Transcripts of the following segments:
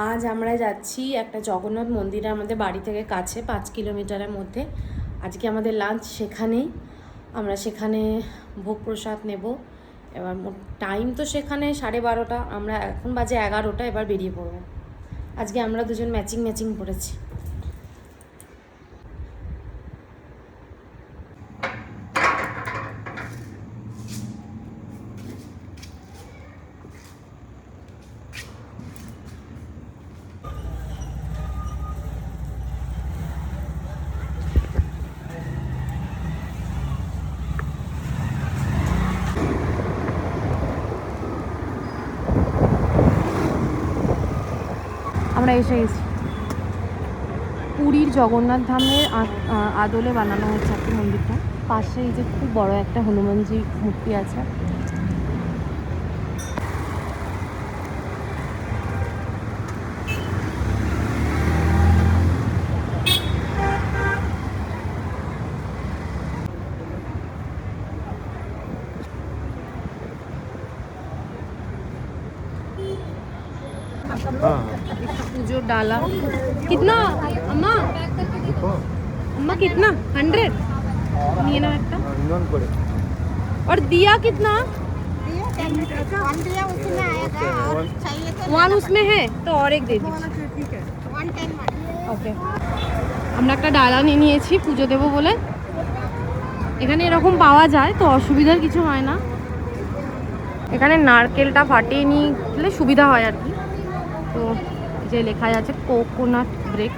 আজ আমরা যাচ্ছি একটা জগন্নাথ মন্দিরে, আমাদের বাড়ি থেকে কাছে 5 কিলোমিটারের মধ্যে। আজকে আমাদের লাঞ্চ সেখানেই, আমরা সেখানে ভোগ প্রসাদ নেব। এবার টাইম তো সেখানে 12:30, আমরা এখন বাজে 11টা, এবার বেরিয়ে পড়বো। আজকে আমরা দুজন ম্যাচিং ম্যাচিং পড়েছি। আমরা এসে গেছি। পুরীর জগন্নাথ ধামের আদলে বানানো হচ্ছে একটা মন্দিরটা। পাশে এই যে খুব বড় একটা হনুমানজি মূর্তি আছে। পুজোর ডালা কিতনা আম্মা? अम्मा कितना 100 নিয়ে নাও একটা। और दिया कितना? वन उसमें है तो और एक दे दीजिए। ओके, আমরা একটা ডালা নিয়ে নিয়েছি পুজো দেবো বলে। এখানে এরকম পাওয়া যায় তো অসুবিধার কিছু হয় না। এখানে নারকেলটা ফাটিয়ে নিলে সুবিধা হয় আর কি। তো যে লেখা আছে কোকোনাট ব্রেক।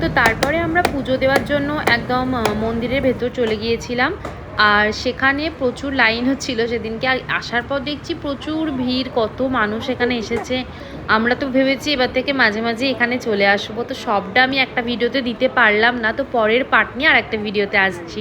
তো তারপরে আমরা পুজো দেওয়ার জন্য একদম মন্দিরের ভেতর চলে গিয়েছিলাম। আর সেখানে প্রচুর লাইন হচ্ছিল সেদিনকে। আসার পর দেখছি প্রচুর ভিড়, কত মানুষ এখানে এসেছে। আমরা তো ভেবেছি এবার থেকে মাঝে মাঝে এখানে চলে আসবো। তো সবটা আমি একটা ভিডিওতে দিতে পারলাম না, তো পরের পার্ট নিয়ে আর একটা ভিডিওতে আসছি।